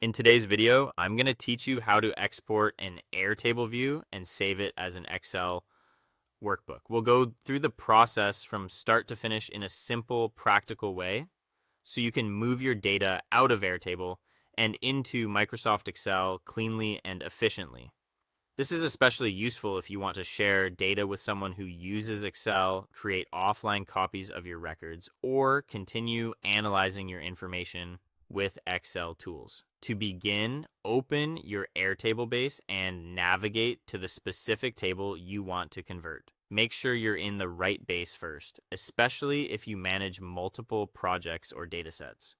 In today's video, I'm going to teach you how to export an Airtable view and save it as an Excel workbook. We'll go through the process from start to finish in a simple, practical way so you can move your data out of Airtable and into Microsoft Excel cleanly and efficiently. This is especially useful if you want to share data with someone who uses Excel, create offline copies of your records, or continue analyzing your information with Excel tools. To begin, open your Airtable base and navigate to the specific table you want to convert. Make sure you're in the right base first, especially if you manage multiple projects or datasets.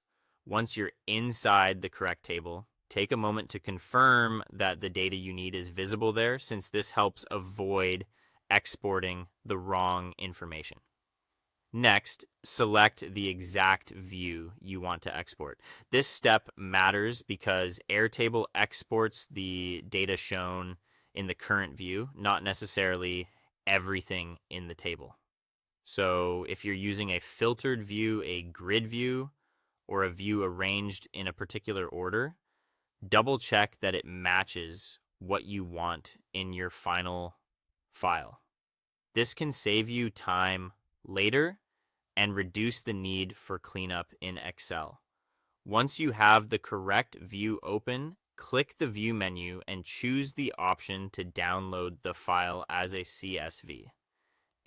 Once you're inside the correct table, take a moment to confirm that the data you need is visible there, since this helps avoid exporting the wrong information. Next, select the exact view you want to export. This step matters because Airtable exports the data shown in the current view, not necessarily everything in the table. So if you're using a filtered view, a grid view, or a view arranged in a particular order, double check that it matches what you want in your final file. This can save you time later and reduce the need for cleanup in Excel. Once you have the correct view open, click the View menu and choose the option to download the file as a CSV.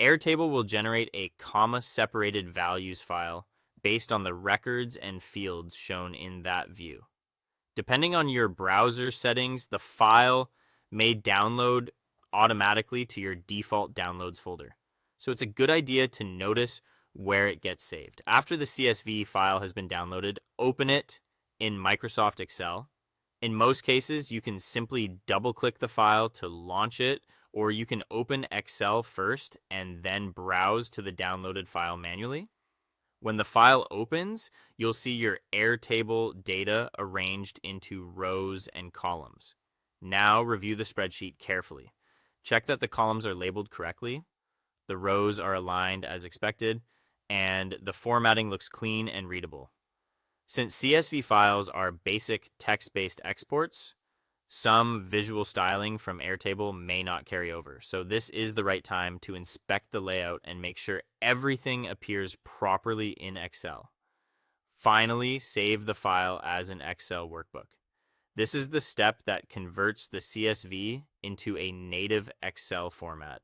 Airtable will generate a comma-separated values file based on the records and fields shown in that view. Depending on your browser settings, the file may download automatically to your default downloads folder. So it's a good idea to notice where it gets saved. After the CSV file has been downloaded, open it in Microsoft Excel. In most cases, you can simply double-click the file to launch it, or you can open Excel first and then browse to the downloaded file manually. When the file opens, you'll see your Airtable data arranged into rows and columns. Now review the spreadsheet carefully. Check that the columns are labeled correctly, the rows are aligned as expected, and the formatting looks clean and readable. Since CSV files are basic text-based exports, some visual styling from Airtable may not carry over, so this is the right time to inspect the layout and make sure everything appears properly in Excel. Finally, save the file as an Excel workbook. This is the step that converts the CSV into a native Excel format,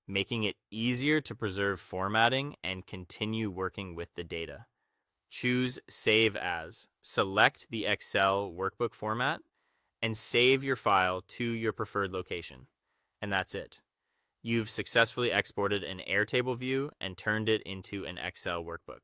making it easier to preserve formatting and continue working with the data. Choose Save As. Select the Excel workbook format and save your file to your preferred location. And that's it. You've successfully exported an Airtable view and turned it into an Excel workbook.